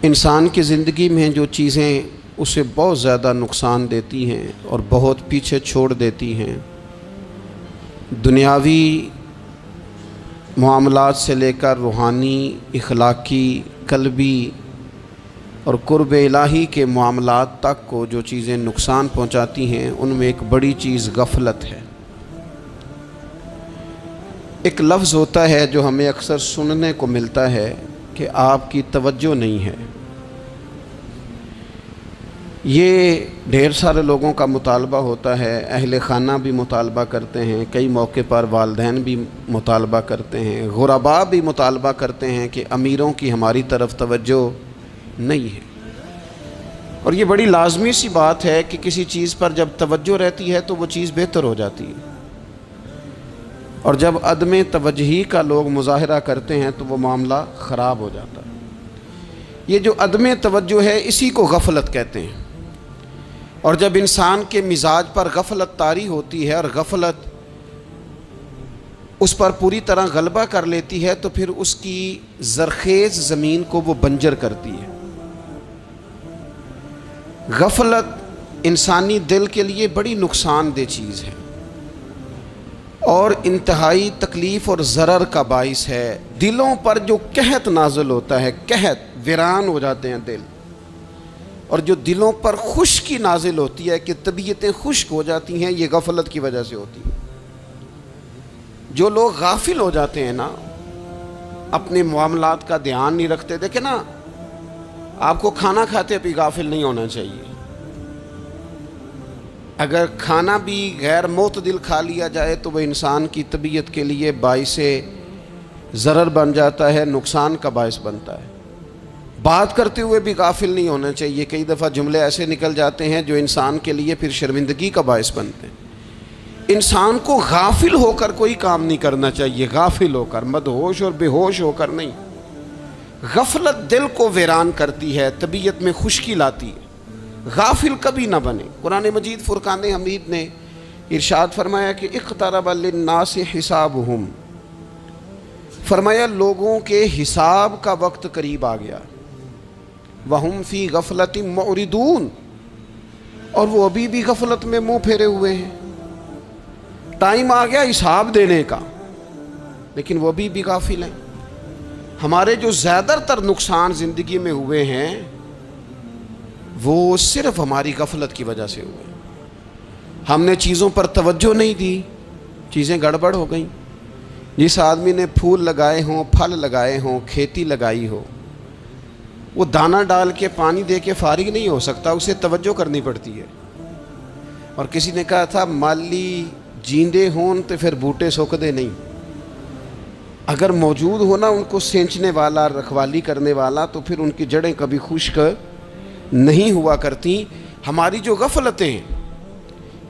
انسان کی زندگی میں جو چیزیں اسے بہت زیادہ نقصان دیتی ہیں اور بہت پیچھے چھوڑ دیتی ہیں، دنیاوی معاملات سے لے کر روحانی، اخلاقی، قلبی اور قرب الہی کے معاملات تک کو جو چیزیں نقصان پہنچاتی ہیں، ان میں ایک بڑی چیز غفلت ہے۔ ایک لفظ ہوتا ہے جو ہمیں اکثر سننے کو ملتا ہے کہ آپ کی توجہ نہیں ہے۔ یہ ڈھیر سارے لوگوں کا مطالبہ ہوتا ہے، اہل خانہ بھی مطالبہ کرتے ہیں، کئی موقع پر والدین بھی مطالبہ کرتے ہیں، غرباء بھی مطالبہ کرتے ہیں کہ امیروں کی ہماری طرف توجہ نہیں ہے۔ اور یہ بڑی لازمی سی بات ہے کہ کسی چیز پر جب توجہ رہتی ہے تو وہ چیز بہتر ہو جاتی ہے، اور جب عدم توجہی کا لوگ مظاہرہ کرتے ہیں تو وہ معاملہ خراب ہو جاتا ہے۔ یہ جو عدم توجہ ہے اسی کو غفلت کہتے ہیں، اور جب انسان کے مزاج پر غفلت طاری ہوتی ہے اور غفلت اس پر پوری طرح غلبہ کر لیتی ہے تو پھر اس کی زرخیز زمین کو وہ بنجر کرتی ہے۔ غفلت انسانی دل کے لیے بڑی نقصان دہ چیز ہے اور انتہائی تکلیف اور ضرر کا باعث ہے۔ دلوں پر جو قحط نازل ہوتا ہے، قحط، ویران ہو جاتے ہیں دل، اور جو دلوں پر خشکی نازل ہوتی ہے کہ طبیعتیں خشک ہو جاتی ہیں، یہ غفلت کی وجہ سے ہوتی ہے۔ جو لوگ غافل ہو جاتے ہیں نا، اپنے معاملات کا دھیان نہیں رکھتے، دیکھیں نا، آپ کو کھانا کھاتے بھی غافل نہیں ہونا چاہیے۔ اگر کھانا بھی غیر معتدل کھا لیا جائے تو وہ انسان کی طبیعت کے لیے باعث ضرر بن جاتا ہے، نقصان کا باعث بنتا ہے۔ بات کرتے ہوئے بھی غافل نہیں ہونا چاہیے، کئی دفعہ جملے ایسے نکل جاتے ہیں جو انسان کے لیے پھر شرمندگی کا باعث بنتے ہیں۔ انسان کو غافل ہو کر کوئی کام نہیں کرنا چاہیے، غافل ہو کر، مدہوش اور بے ہوش ہو کر نہیں۔ غفلت دل کو ویران کرتی ہے، طبیعت میں خشکی لاتی ہے۔ غافل کبھی نہ بنے۔ قرآن مجید فرقان حمید نے ارشاد فرمایا کہ اقترب للناس حسابہم، فرمایا لوگوں کے حساب کا وقت قریب آ گیا، وہم فی غفلت معرضون، اور وہ ابھی بھی غفلت میں منہ پھیرے ہوئے ہیں۔ ٹائم آ گیا حساب دینے کا، لیکن وہ ابھی بھی غافل ہیں۔ ہمارے جو زیادہ تر نقصان زندگی میں ہوئے ہیں وہ صرف ہماری غفلت کی وجہ سے ہوئے۔ ہم نے چیزوں پر توجہ نہیں دی، چیزیں گڑبڑ ہو گئیں۔ جس آدمی نے پھول لگائے ہوں، پھل لگائے ہوں، کھیتی لگائی ہو، وہ دانہ ڈال کے پانی دے کے فارغ نہیں ہو سکتا، اسے توجہ کرنی پڑتی ہے۔ اور کسی نے کہا تھا مالی جیندے ہون تو پھر بوٹے سوکھدے نہیں، اگر موجود ہونا ان کو سینچنے والا، رکھوالی کرنے والا، تو پھر ان کی جڑیں کبھی خشک نہیں ہوا کرتی۔ ہماری جو غفلتیں ہیں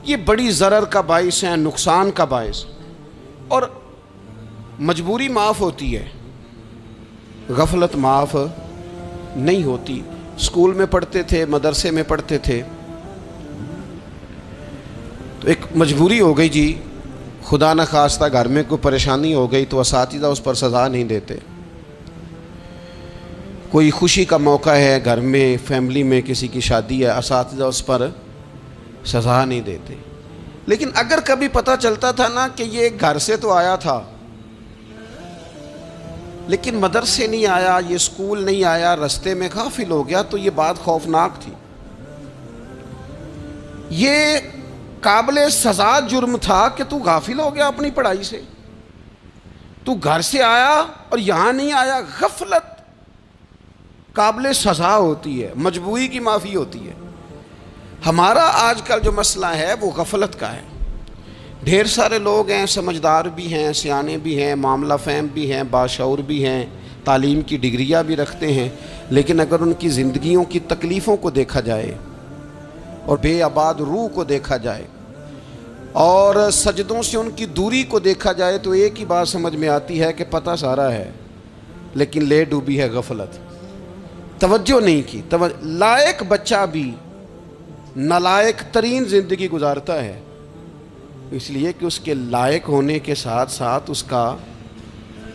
یہ بڑی ضرر کا باعث ہیں، نقصان کا باعث، اور مجبوری معاف ہوتی ہے، غفلت معاف نہیں ہوتی۔ اسکول میں پڑھتے تھے، مدرسے میں پڑھتے تھے، تو ایک مجبوری ہو گئی جی، خدا نہ خواستہ گھر میں کوئی پریشانی ہو گئی تو اساتذہ اس پر سزا نہیں دیتے۔ کوئی خوشی کا موقع ہے گھر میں، فیملی میں کسی کی شادی ہے، اساتذہ اس پر سزا نہیں دیتے۔ لیکن اگر کبھی پتہ چلتا تھا نا کہ یہ گھر سے تو آیا تھا لیکن مدرسے نہیں آیا، یہ اسکول نہیں آیا، رستے میں غافل ہو گیا، تو یہ بات خوفناک تھی۔ یہ قابل سزا جرم تھا کہ تو غافل ہو گیا اپنی پڑھائی سے، تو گھر سے آیا اور یہاں نہیں آیا۔ غفلت قابل سزا ہوتی ہے، مجبوری کی معافی ہوتی ہے۔ ہمارا آج کل جو مسئلہ ہے وہ غفلت کا ہے۔ ڈھیر سارے لوگ ہیں، سمجھدار بھی ہیں، سیانے بھی ہیں، معاملہ فہم بھی ہیں، باشعور بھی ہیں، تعلیم کی ڈگریاں بھی رکھتے ہیں، لیکن اگر ان کی زندگیوں کی تکلیفوں کو دیکھا جائے اور بے آباد روح کو دیکھا جائے اور سجدوں سے ان کی دوری کو دیکھا جائے تو ایک ہی بات سمجھ میں آتی ہے کہ پتہ سارا ہے لیکن لے ڈوبی ہے غفلت، توجہ نہیں کی۔ لائق بچہ بھی نالائق ترین زندگی گزارتا ہے، اس لیے کہ اس کے لائق ہونے کے ساتھ ساتھ اس کا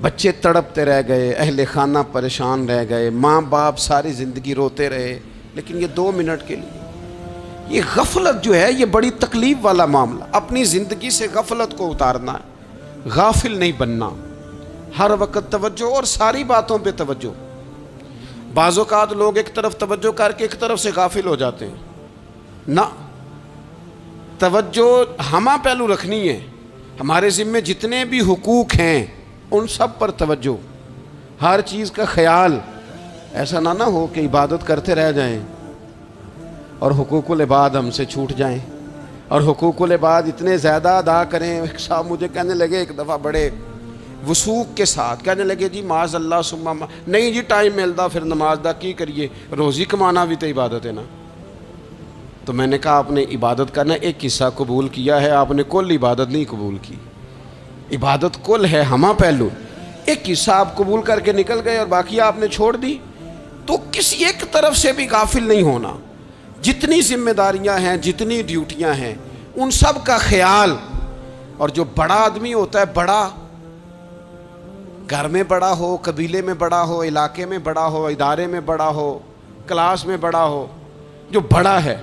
بچے تڑپتے رہ گئے، اہل خانہ پریشان رہ گئے، ماں باپ ساری زندگی روتے رہے، لیکن یہ 2 منٹ کے لیے یہ غفلت جو ہے یہ بڑی تکلیف والا معاملہ. اپنی زندگی سے غفلت کو اتارنا ہے، غافل نہیں بننا، ہر وقت توجہ اور ساری باتوں پہ توجہ. بعض اوقات لوگ ایک طرف توجہ کر کے ایک طرف سے غافل ہو جاتے ہیں. نہ، توجہ ہمہ پہلو رکھنی ہے. ہمارے ذمے جتنے بھی حقوق ہیں ان سب پر توجہ، ہر چیز کا خیال. ایسا نہ ہو کہ عبادت کرتے رہ جائیں اور حقوق العباد ہم سے چھوٹ جائیں، اور حقوق العباد اتنے زیادہ ادا کریں. صاحب مجھے کہنے لگے ایک دفعہ بڑے وثوق کے ساتھ کہنے لگے جی معاذ اللہ ثم نہیں جی ٹائم ملتا پھر نماز دا کی کریے، روزی کمانا بھی تو عبادت ہے نا. تو میں نے کہا آپ نے عبادت کرنا ایک حصہ قبول کیا ہے، آپ نے کل عبادت نہیں قبول کی. عبادت کل ہے، ہمہ پہلو. ایک حصہ آپ قبول کر کے نکل گئے اور باقی آپ نے چھوڑ دی. تو کسی ایک طرف سے بھی غافل نہیں ہونا. جتنی ذمہ داریاں ہیں، جتنی ڈیوٹیاں ہیں، ان سب کا خیال. اور جو بڑا آدمی ہوتا ہے، بڑا گھر میں بڑا ہو، قبیلے میں بڑا ہو، علاقے میں بڑا ہو، ادارے میں بڑا ہو، کلاس میں بڑا ہو، جو بڑا ہے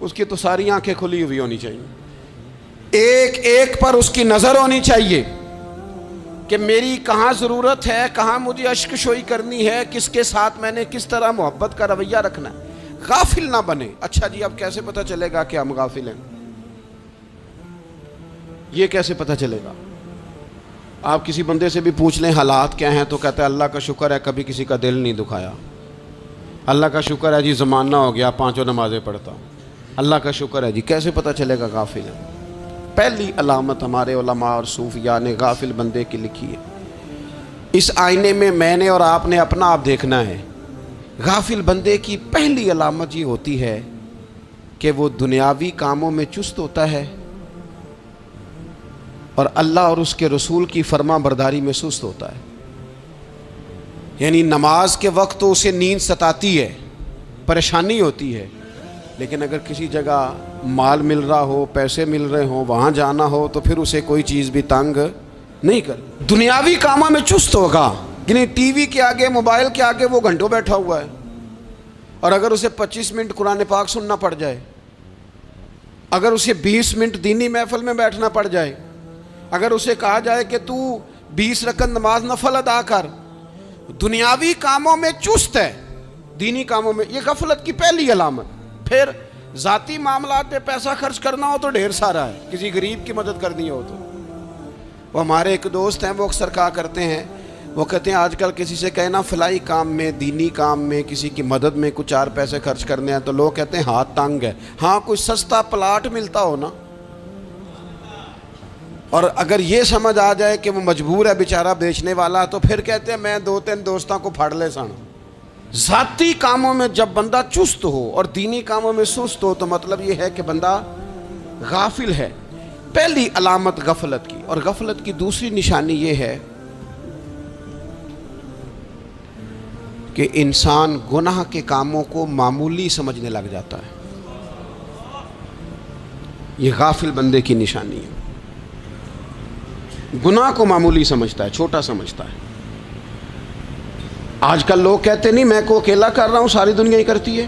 اس کی تو ساری آنکھیں کھلی ہوئی ہونی چاہیے. ایک ایک پر اس کی نظر ہونی چاہیے کہ میری کہاں ضرورت ہے، کہاں مجھے اشک شوئی کرنی ہے، کس کے ساتھ میں نے کس طرح محبت کا رویہ رکھنا ہے. غافل نہ بنے. اچھا جی اب کیسے پتہ چلے گا کہ ہم غافل ہیں؟ یہ کیسے پتہ چلے گا؟ آپ کسی بندے سے بھی پوچھ لیں حالات کیا ہیں تو کہتا ہے اللہ کا شکر ہے کبھی کسی کا دل نہیں دکھایا، اللہ کا شکر ہے جی زمانہ ہو گیا 5 نمازیں پڑھتا ہوں، اللہ کا شکر ہے جی. کیسے پتہ چلے گا غافل ہے؟ پہلی علامت ہمارے علماء اور صوفیاء نے غافل بندے کی لکھی ہے. اس آئینے میں نے اور آپ نے اپنا آپ دیکھنا ہے. غافل بندے کی پہلی علامت یہ ہوتی ہے کہ وہ دنیاوی کاموں میں چست ہوتا ہے اور اللہ اور اس کے رسول کی فرما برداری میں سست ہوتا ہے. یعنی نماز کے وقت تو اسے نیند ستاتی ہے، پریشانی ہوتی ہے، لیکن اگر کسی جگہ مال مل رہا ہو، پیسے مل رہے ہوں، وہاں جانا ہو تو پھر اسے کوئی چیز بھی تنگ نہیں کر. دنیاوی کاموں میں چست ہوگا، یعنی ٹی وی کے آگے، موبائل کے آگے وہ گھنٹوں بیٹھا ہوا ہے. اور اگر اسے 25 منٹ قرآن پاک سننا پڑ جائے، اگر اسے 20 منٹ دینی محفل میں بیٹھنا پڑ جائے، اگر اسے کہا جائے کہ تو 20 رکعت نماز نفل ادا کر، دنیاوی کاموں میں چست ہے، دینی کاموں میں، یہ غفلت کی پہلی علامت. پھر ذاتی معاملات پہ پیسہ خرچ کرنا ہو تو ڈھیر سارا ہے، کسی غریب کی مدد کرنی ہو تو. وہ ہمارے ایک دوست ہیں، وہ اکثر کہا کرتے ہیں، وہ کہتے ہیں آج کل کسی سے کہنا فلائی کام میں، دینی کام میں، کسی کی مدد میں کچھ 4 پیسے خرچ کرنے ہیں تو لوگ کہتے ہیں ہاتھ تنگ ہے. ہاں کوئی سستا پلاٹ ملتا ہو نا، اور اگر یہ سمجھ آ جائے کہ وہ مجبور ہے بیچارہ بیچنے والا، تو پھر کہتے ہیں میں 2-3 دوستوں کو پھاڑ لے سن. ذاتی کاموں میں جب بندہ چست ہو اور دینی کاموں میں سست ہو تو مطلب یہ ہے کہ بندہ غافل ہے. پہلی علامت غفلت کی. اور غفلت کی دوسری نشانی یہ ہے کہ انسان گناہ کے کاموں کو معمولی سمجھنے لگ جاتا ہے. یہ غافل بندے کی نشانی ہے. گناہ کو معمولی سمجھتا ہے، چھوٹا سمجھتا ہے. آج کل لوگ کہتے نہیں میں کو اکیلا کر رہا ہوں، ساری دنیا ہی کرتی ہے.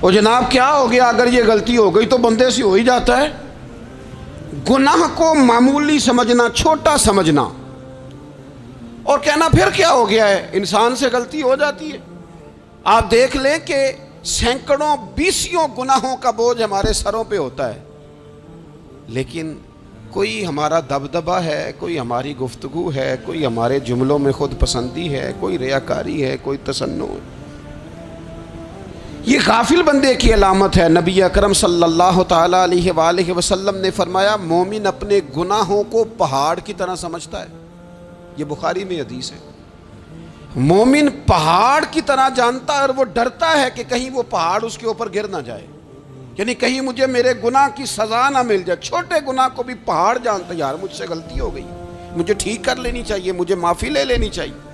اور جناب کیا ہو گیا، اگر یہ غلطی ہو گئی تو بندے سے ہو ہی جاتا ہے. گناہ کو معمولی سمجھنا، چھوٹا سمجھنا اور کہنا پھر کیا ہو گیا ہے، انسان سے غلطی ہو جاتی ہے. آپ دیکھ لیں کہ سینکڑوں بیسیوں گناہوں کا بوجھ ہمارے سروں پہ ہوتا ہے، لیکن کوئی ہمارا دبدبہ ہے، کوئی ہماری گفتگو ہے، کوئی ہمارے جملوں میں خود پسندی ہے، کوئی ریاکاری ہے، کوئی تصنع ہے. یہ غافل بندے کی علامت ہے. نبی اکرم صلی اللہ تعالیٰ علیہ وآلہ وسلم نے فرمایا مومن اپنے گناہوں کو پہاڑ کی طرح سمجھتا ہے. یہ بخاری میں حدیث ہے. مومن پہاڑ کی طرح جانتا ہے اور وہ ڈرتا ہے کہ کہیں وہ پہاڑ اس کے اوپر گر نہ جائے، یعنی کہیں مجھے میرے گناہ کی سزا نہ مل جائے. چھوٹے گناہ کو بھی پہاڑ جانتا ہے، یار مجھ سے غلطی ہو گئی، مجھے ٹھیک کر لینی چاہیے، مجھے معافی لے لینی چاہیے،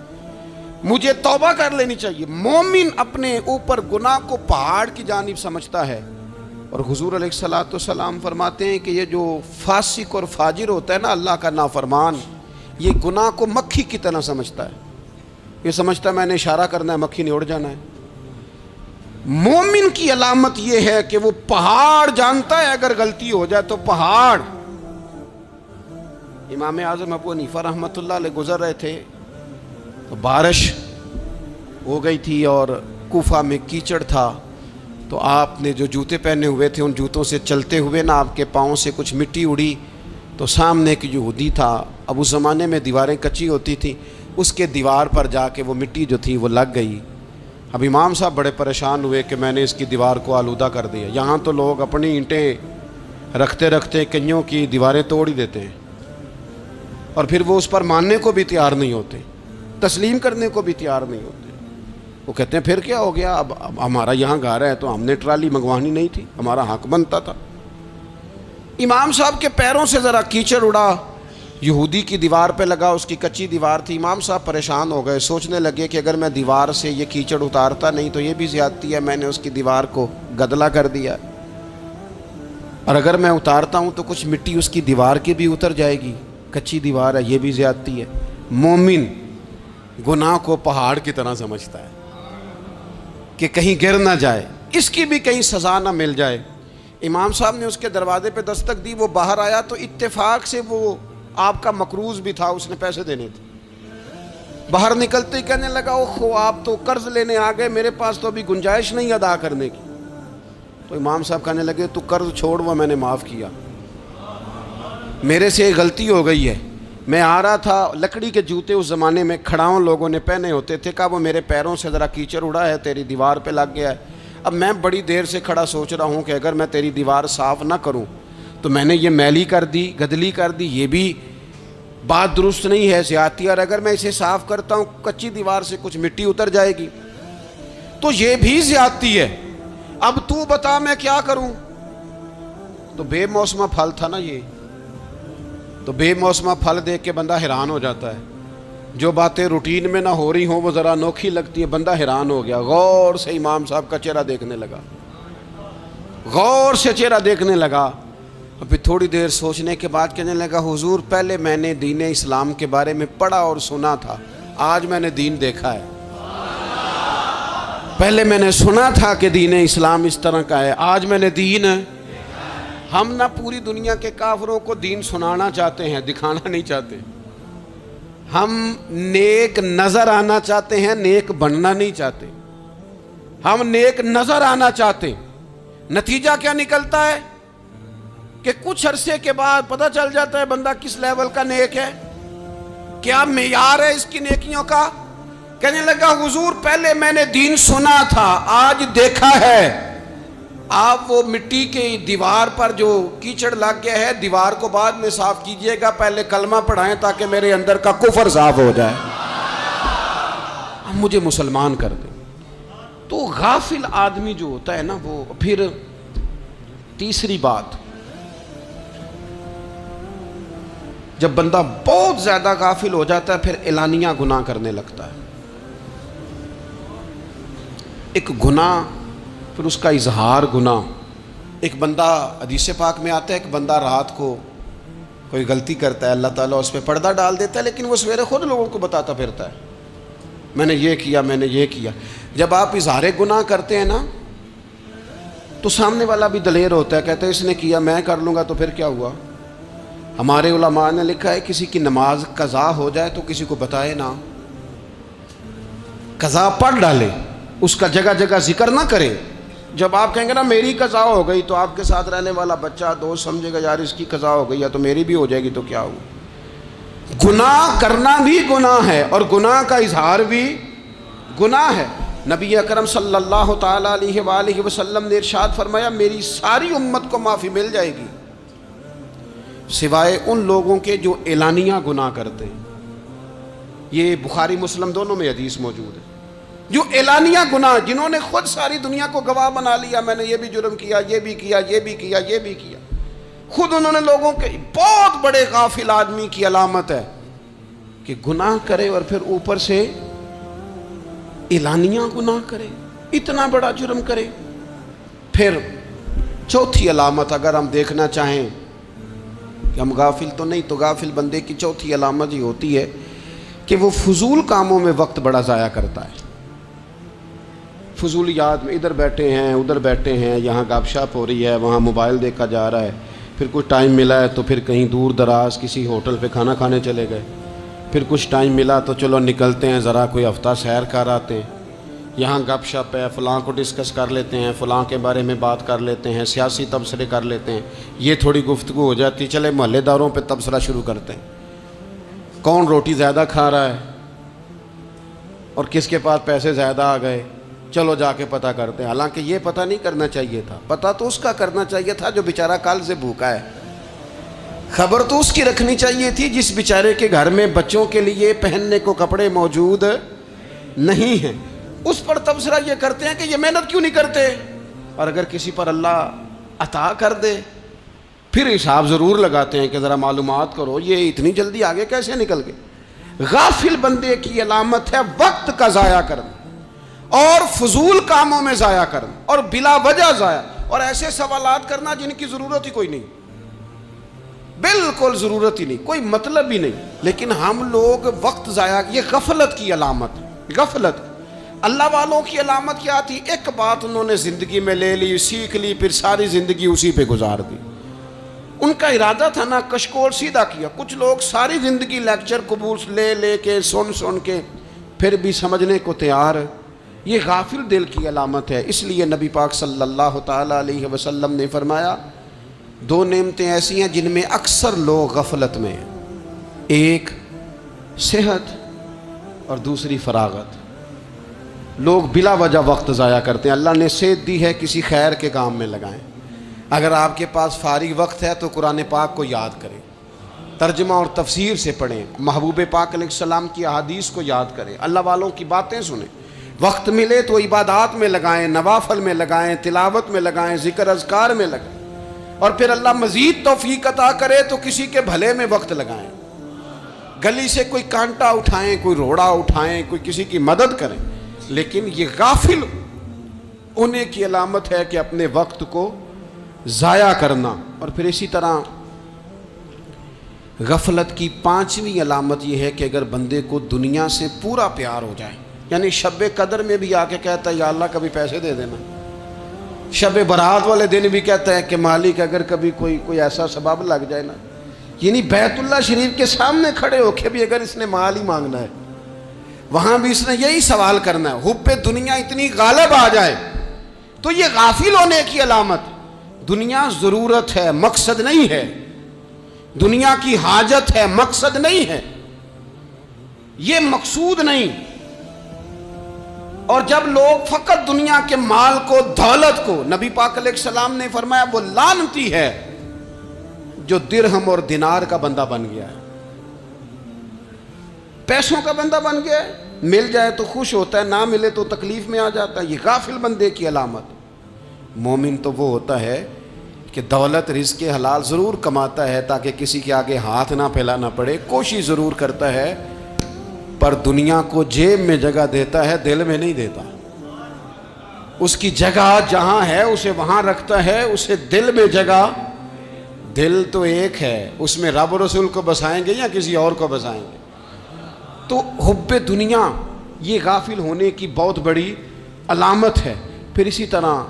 مجھے توبہ کر لینی چاہیے. مومن اپنے اوپر گناہ کو پہاڑ کی جانب سمجھتا ہے. اور حضور علیہ الصلوۃ والسلام فرماتے ہیں کہ یہ جو فاسق اور فاجر ہوتا ہے نا، اللہ کا نافرمان، یہ گناہ کو مکھی کی طرح سمجھتا ہے. یہ سمجھتا ہے میں نے اشارہ کرنا ہے مکھی نے اڑ جانا ہے. مومن کی علامت یہ ہے کہ وہ پہاڑ جانتا ہے اگر غلطی ہو جائے تو پہاڑ. امام اعظم ابو حنیفہ رحمۃ اللہ علیہ گزر رہے تھے تو بارش ہو گئی تھی اور کوفہ میں کیچڑ تھا. تو آپ نے جو جوتے پہنے ہوئے تھے ان جوتوں سے چلتے ہوئے نا آپ کے پاؤں سے کچھ مٹی اڑی تو سامنے ایک یہودی تھا. اب اس زمانے میں دیواریں کچی ہوتی تھیں, اس کے دیوار پر جا کے وہ مٹی جو تھی وہ لگ گئی. اب امام صاحب بڑے پریشان ہوئے کہ میں نے اس کی دیوار کو آلودہ کر دیا. یہاں تو لوگ اپنی اینٹیں رکھتے رکھتے کئیوں کی دیواریں توڑ ہی دیتے ہیں اور پھر وہ اس پر ماننے کو بھی تیار نہیں ہوتے, تسلیم کرنے کو بھی تیار نہیں ہوتے. وہ کہتے ہیں پھر کیا ہو گیا, اب ہمارا یہاں گھر ہے تو ہم نے ٹرالی منگوانی نہیں تھی, ہمارا حق بنتا تھا. امام صاحب کے پیروں سے ذرا کیچڑ اڑا, یہودی کی دیوار پہ لگا, اس کی کچی دیوار تھی. امام صاحب پریشان ہو گئے, سوچنے لگے کہ اگر میں دیوار سے یہ کیچڑ اتارتا نہیں تو یہ بھی زیادتی ہے, میں نے اس کی دیوار کو گدلا کر دیا, اور اگر میں اتارتا ہوں تو کچھ مٹی اس کی دیوار کی بھی اتر جائے گی, کچی دیوار ہے, یہ بھی زیادتی ہے. مومن گناہ کو پہاڑ کی طرح سمجھتا ہے کہ کہیں گر نہ جائے, اس کی بھی کہیں سزا نہ مل جائے. امام صاحب نے اس کے دروازے پہ دستک دی, وہ باہر آیا تو اتفاق سے وہ آپ کا مقروض بھی تھا, اس نے پیسے دینے تھے. باہر نکلتے ہی کہنے لگا اوہو آپ تو قرض لینے آ گئے, میرے پاس تو ابھی گنجائش نہیں ادا کرنے کی. تو امام صاحب کہنے لگے تو قرض چھوڑ, وہ میں نے معاف کیا, میرے سے غلطی ہو گئی ہے. میں آ رہا تھا, لکڑی کے جوتے اس زمانے میں کھڑاؤں لوگوں نے پہنے ہوتے تھے, کہا وہ میرے پیروں سے ذرا کیچڑ اڑا ہے, تیری دیوار پہ لگ گیا ہے. اب میں بڑی دیر سے کھڑا سوچ رہا ہوں کہ اگر میں تیری دیوار صاف نہ کروں تو میں نے یہ میلی کر دی, گدلی کر دی, یہ بھی بات درست نہیں ہے, زیادتی. اور اگر میں اسے صاف کرتا ہوں کچی دیوار سے کچھ مٹی اتر جائے گی تو یہ بھی زیادتی ہے. اب تو بتا میں کیا کروں. تو بے موسمہ پھل تھا نا یہ, تو بے موسمہ پھل دیکھ کے بندہ حیران ہو جاتا ہے. جو باتیں روٹین میں نہ ہو رہی ہوں وہ ذرا انوکھی لگتی ہے, بندہ حیران ہو گیا. غور سے امام صاحب کا چہرہ دیکھنے لگا, غور سے چہرہ دیکھنے لگا. اور پھر تھوڑی دیر سوچنے کے بعد کہنے لگا حضور پہلے میں نے دین اسلام کے بارے میں پڑھا اور سنا تھا, آج میں نے دین دیکھا ہے. پہلے میں نے سنا تھا کہ دین اسلام اس طرح کا ہے, آج میں نے دین. ہم نہ پوری دنیا کے کافروں کو دین سنانا چاہتے ہیں, دکھانا نہیں چاہتے. ہم نیک نظر آنا چاہتے ہیں, نیک بننا نہیں چاہتے. ہم نیک نظر آنا چاہتے ہیں. نتیجہ کیا نکلتا ہے کہ کچھ عرصے کے بعد پتہ چل جاتا ہے بندہ کس لیول کا نیک ہے, کیا معیار ہے اس کی نیکیوں کا. کہنے لگا حضور پہلے میں نے دین سنا تھا, آج دیکھا ہے. آپ وہ مٹی کی دیوار پر جو کیچڑ لگ گیا ہے, دیوار کو بعد میں صاف کیجئے گا, پہلے کلمہ پڑھائیں تاکہ میرے اندر کا کفر صاف ہو جائے, مجھے مسلمان کر دیں. تو غافل آدمی جو ہوتا ہے نا وہ پھر تیسری بات, جب بندہ بہت زیادہ غافل ہو جاتا ہے پھر اعلانیہ گناہ کرنے لگتا ہے. ایک گناہ پھر اس کا اظہار گناہ. ایک بندہ حدیث پاک میں آتا ہے, ایک بندہ رات کو کوئی غلطی کرتا ہے, اللہ تعالیٰ اس پہ پردہ ڈال دیتا ہے, لیکن وہ سویرے خود لوگوں کو بتاتا پھرتا ہے میں نے یہ کیا, میں نے یہ کیا. جب آپ اظہار گناہ کرتے ہیں نا تو سامنے والا بھی دلیر ہوتا ہے, کہتا ہے اس نے کیا میں کر لوں گا تو پھر کیا ہوا. ہمارے علماء نے لکھا ہے کسی کی نماز قضا ہو جائے تو کسی کو بتائے نہ, قضا پڑھ ڈالے, اس کا جگہ جگہ ذکر نہ کرے. جب آپ کہیں گے نا میری قضا ہو گئی تو آپ کے ساتھ رہنے والا بچہ دوست سمجھے گا یار اس کی قضا ہو گئی یا تو میری بھی ہو جائے گی تو کیا ہو. گناہ کرنا بھی گناہ ہے اور گناہ کا اظہار بھی گناہ ہے. نبی اکرم صلی اللہ تعالیٰ علیہ وآلہ وسلم نے ارشاد فرمایا میری ساری امت کو معافی مل جائے گی سوائے ان لوگوں کے جو اعلانیہ گناہ کرتے ہیں. یہ بخاری مسلم دونوں میں حدیث موجود ہے. جو اعلانیہ گناہ, جنہوں نے خود ساری دنیا کو گواہ بنا لیا, میں نے یہ بھی جرم کیا, یہ بھی کیا, یہ بھی کیا, یہ بھی کیا, خود انہوں نے لوگوں کے. بہت بڑے غافل آدمی کی علامت ہے کہ گناہ کرے اور پھر اوپر سے اعلانیہ گناہ کرے, اتنا بڑا جرم کرے. پھر چوتھی علامت اگر ہم دیکھنا چاہیں کہ ہم غافل تو نہیں، تو غافل بندے کی چوتھی علامت یہ ہوتی ہے کہ وہ فضول کاموں میں وقت بڑا ضائع کرتا ہے، فضولیات میں، ادھر بیٹھے ہیں ادھر بیٹھے ہیں، یہاں گپ شپ ہو رہی ہے، وہاں موبائل دیکھا جا رہا ہے، پھر کچھ ٹائم ملا ہے تو پھر کہیں دور دراز کسی ہوٹل پہ کھانا کھانے چلے گئے، پھر کچھ ٹائم ملا تو چلو نکلتے ہیں ذرا کوئی ہفتہ سیر کر آتے ہیں، یہاں گپ شپ ہے، فلاں کو ڈسکس کر لیتے ہیں، فلاں کے بارے میں بات کر لیتے ہیں، سیاسی تبصرے کر لیتے ہیں، یہ تھوڑی گفتگو ہو جاتی، چلے محلے داروں پہ تبصرہ شروع کرتے ہیں، کون روٹی زیادہ کھا رہا ہے اور کس کے پاس پیسے زیادہ آ گئے، چلو جا کے پتہ کرتے ہیں، حالانکہ یہ پتہ نہیں کرنا چاہیے تھا، پتہ تو اس کا کرنا چاہیے تھا جو بیچارہ کل سے بھوکا ہے، خبر تو اس کی رکھنی چاہیے تھی جس بیچارے کے گھر میں بچوں کے لیے پہننے کو کپڑے موجود نہیں ہیں، اس پر تبصرہ یہ کرتے ہیں کہ یہ محنت کیوں نہیں کرتے، اور اگر کسی پر اللہ عطا کر دے پھر حساب ضرور لگاتے ہیں کہ ذرا معلومات کرو یہ اتنی جلدی آگے کیسے نکل گئے۔ غافل بندے کی علامت ہے وقت کا ضائع کرنا اور فضول کاموں میں ضائع کرنا اور بلا وجہ ضائع، اور ایسے سوالات کرنا جن کی ضرورت ہی کوئی نہیں، بالکل ضرورت ہی نہیں، کوئی مطلب ہی نہیں، لیکن ہم لوگ وقت ضائع، یہ غفلت کی علامت، غفلت۔ اللہ والوں کی علامت کیا تھی؟ ایک بات انہوں نے زندگی میں لے لی، سیکھ لی، پھر ساری زندگی اسی پہ گزار دی، ان کا ارادہ تھا نا کشکول سیدھا کیا۔ کچھ لوگ ساری زندگی لیکچر قبول لے کے سن کے پھر بھی سمجھنے کو تیار، یہ غافل دل کی علامت ہے۔ اس لیے نبی پاک صلی اللہ تعالیٰ علیہ وسلم نے فرمایا دو نعمتیں ایسی ہیں جن میں اکثر لوگ غفلت میں ہیں، ایک صحت اور دوسری فراغت۔ لوگ بلا وجہ وقت ضائع کرتے ہیں، اللہ نے صحت دی ہے کسی خیر کے کام میں لگائیں، اگر آپ کے پاس فارغ وقت ہے تو قرآن پاک کو یاد کریں، ترجمہ اور تفسیر سے پڑھیں، محبوب پاک علیہ السلام کی احادیث کو یاد کریں، اللہ والوں کی باتیں سنیں، وقت ملے تو عبادات میں لگائیں، نوافل میں لگائیں، تلاوت میں لگائیں، ذکر اذکار میں لگائیں، اور پھر اللہ مزید توفیق عطا کرے تو کسی کے بھلے میں وقت لگائیں، گلی سے کوئی کانٹا اٹھائیں، کوئی روڑا اٹھائیں، کوئی کسی کی مدد کریں، لیکن یہ غافل ہونے کی علامت ہے کہ اپنے وقت کو ضائع کرنا۔ اور پھر اسی طرح غفلت کی پانچویں علامت یہ ہے کہ اگر بندے کو دنیا سے پورا پیار ہو جائے، یعنی شب قدر میں بھی آ کے کہتا ہے یا اللہ کبھی پیسے دے دینا، شب برات والے دن بھی کہتا ہے کہ مالک اگر کبھی کوئی ایسا سبب لگ جائے نا، یعنی بیت اللہ شریف کے سامنے کھڑے ہو کے بھی اگر اس نے مال ہی مانگنا ہے وہاں بھی اس نے یہی سوال کرنا ہے، حب دنیا اتنی غالب آ جائے تو یہ غافل ہونے کی علامت۔ دنیا ضرورت ہے، مقصد نہیں ہے، دنیا کی حاجت ہے، مقصد نہیں ہے، یہ مقصود نہیں۔ اور جب لوگ فقط دنیا کے مال کو، دولت کو، نبی پاک علیہ السلام نے فرمایا وہ لعنتی ہے جو درہم اور دینار کا بندہ بن گیا ہے، پیسوں کا بندہ بن گیا ہے، مل جائے تو خوش ہوتا ہے، نہ ملے تو تکلیف میں آ جاتا ہے، یہ غافل بندے کی علامت۔ مومن تو وہ ہوتا ہے کہ دولت رزق حلال ضرور کماتا ہے تاکہ کسی کے آگے ہاتھ نہ پھیلانا پڑے، کوشش ضرور کرتا ہے، پر دنیا کو جیب میں جگہ دیتا ہے، دل میں نہیں دیتا، اس کی جگہ جہاں ہے اسے وہاں رکھتا ہے، اسے دل میں جگہ، دل تو ایک ہے، اس میں رب رسول کو بسائیں گے یا کسی اور کو بسائیں گے؟ تو حب دنیا یہ غافل ہونے کی بہت بڑی علامت ہے۔ پھر اسی طرح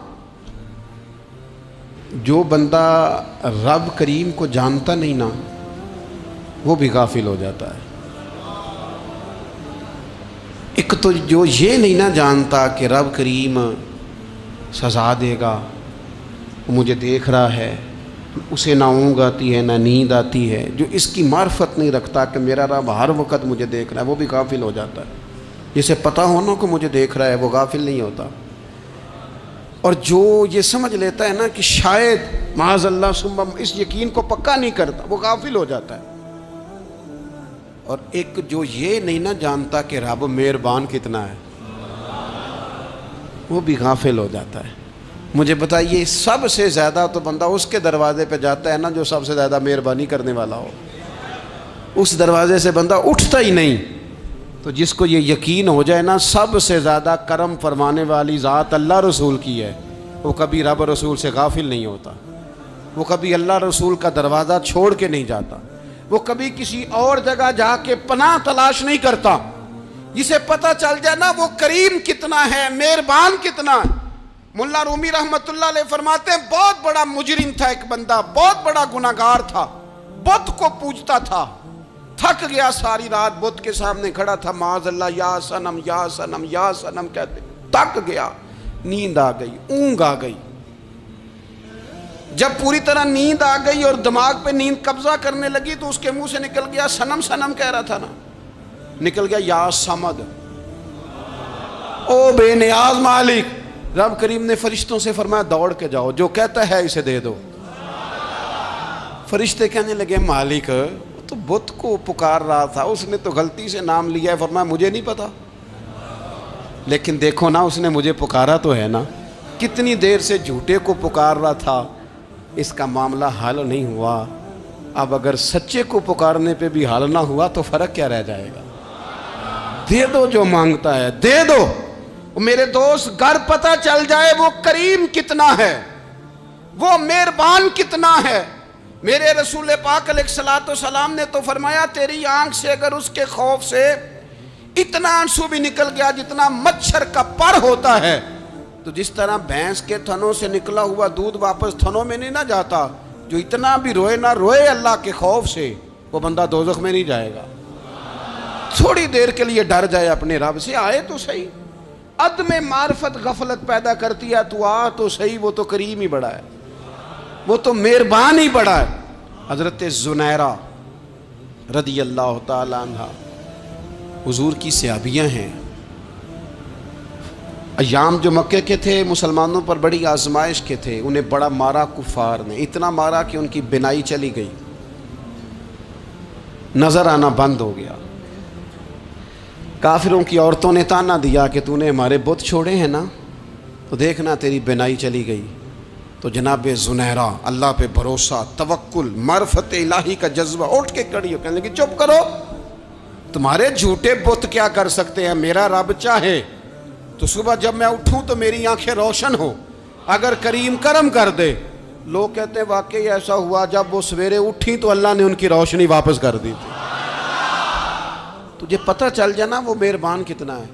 جو بندہ رب کریم کو جانتا نہیں نا وہ بھی غافل ہو جاتا ہے۔ ایک تو جو یہ نہیں نہ جانتا کہ رب کریم سزا دے گا، وہ مجھے دیکھ رہا ہے، اسے نہ اونگ آتی ہے نہ نیند آتی ہے، جو اس کی معرفت نہیں رکھتا کہ میرا رب ہر وقت مجھے دیکھ رہا ہے، وہ بھی غافل ہو جاتا ہے۔ جسے پتہ ہونا کہ مجھے دیکھ رہا ہے وہ غافل نہیں ہوتا۔ اور جو یہ سمجھ لیتا ہے نا کہ شاید معاذ اللہ ثم، اس یقین کو پکا نہیں کرتا، وہ غافل ہو جاتا ہے۔ اور ایک جو یہ نہیں نہ جانتا کہ رب مہربان کتنا ہے، وہ بھی غافل ہو جاتا ہے۔ مجھے بتائیے سب سے زیادہ تو بندہ اس کے دروازے پہ جاتا ہے نا جو سب سے زیادہ مہربانی کرنے والا ہو، اس دروازے سے بندہ اٹھتا ہی نہیں۔ تو جس کو یہ یقین ہو جائے نا سب سے زیادہ کرم فرمانے والی ذات اللہ رسول کی ہے، وہ کبھی رب رسول سے غافل نہیں ہوتا۔ وہ کبھی اللہ رسول کا دروازہ چھوڑ کے نہیں جاتا، وہ کبھی کسی اور جگہ جا کے پناہ تلاش نہیں کرتا۔ جسے پتہ چل جائے نا وہ کریم کتنا ہے، مہربان کتنا ہے۔ ملا رومی رحمت اللہ علیہ فرماتے ہیں بہت بڑا مجرم تھا ایک بندہ، بہت بڑا گناہگار تھا، بت کو پوجتا تھا، تھک گیا، ساری رات بت کے سامنے کھڑا تھا، معاذ اللہ یا صنم یا صنم یا صنم کہتے، تھک گیا، نیند آ گئی، اونگ آ گئی۔ جب پوری طرح نیند آ گئی اور دماغ پہ نیند قبضہ کرنے لگی تو اس کے منہ سے نکل گیا، صنم صنم کہہ رہا تھا نا، نکل گیا یا صمد، او بے نیاز مالک۔ رب کریم نے فرشتوں سے فرمایا دوڑ کے جاؤ، جو کہتا ہے اسے دے دو۔ فرشتے کہنے لگے مالک تو بت کو پکار رہا تھا، اس نے تو غلطی سے نام لیا ہے۔ فرمایا مجھے نہیں پتا، لیکن دیکھو نا اس نے مجھے پکارا تو ہے نا، کتنی دیر سے جھوٹے کو پکار رہا تھا، اس کا معاملہ حل نہیں ہوا، اب اگر سچے کو پکارنے پہ بھی حل نہ ہوا تو فرق کیا رہ جائے گا؟ دے دو جو مانگتا ہے، دے دو۔ میرے دوست گر پتہ چل جائے وہ کریم کتنا ہے، وہ مہربان کتنا ہے۔ میرے رسول پاک علیہ الصلوۃ والسلام نے تو فرمایا تیری آنکھ سے اگر اس کے خوف سے اتنا آنسو بھی نکل گیا جتنا مچھر کا پر ہوتا ہے، تو جس طرح بھینس کے تھنوں سے نکلا ہوا دودھ واپس تھنوں میں نہیں نہ جاتا، جو اتنا بھی روئے نہ روئے اللہ کے خوف سے، وہ بندہ دوزخ میں نہیں جائے گا۔ تھوڑی دیر کے لیے ڈر جائے اپنے رب سے، آئے تو صحیح۔ عدم معرفت غفلت پیدا کرتی ہے، تو آ تو صحیح، وہ تو کریم ہی بڑا ہے، وہ تو مہربان ہی بڑا ہے۔ حضرت زنیرہ رضی اللہ تعالی عنہ حضور کی صحابیاں ہیں۔ ایام جو مکے کے تھے مسلمانوں پر بڑی آزمائش کے تھے، انہیں بڑا مارا کفار نے، اتنا مارا کہ ان کی بینائی چلی گئی، نظر آنا بند ہو گیا۔ کافروں کی عورتوں نے تانا دیا کہ تو نے ہمارے بت چھوڑے ہیں نا، تو دیکھنا تیری بینائی چلی گئی۔ تو جناب زنیرہ اللہ پہ بھروسہ، توکل، معرفت الہی کا جذبہ، اٹھ کے کھڑی ہو کہنے لگی چپ کرو، تمہارے جھوٹے بت کیا کر سکتے ہیں، میرا رب چاہے تو صبح جب میں اٹھوں تو میری آنکھیں روشن ہو، اگر کریم کرم کر دے۔ لوگ کہتے ہیں واقعی ایسا ہوا، جب وہ سویرے اٹھی تو اللہ نے ان کی روشنی واپس کر دی تھی۔ تجھے پتہ چل جانا وہ مہربان کتنا ہے۔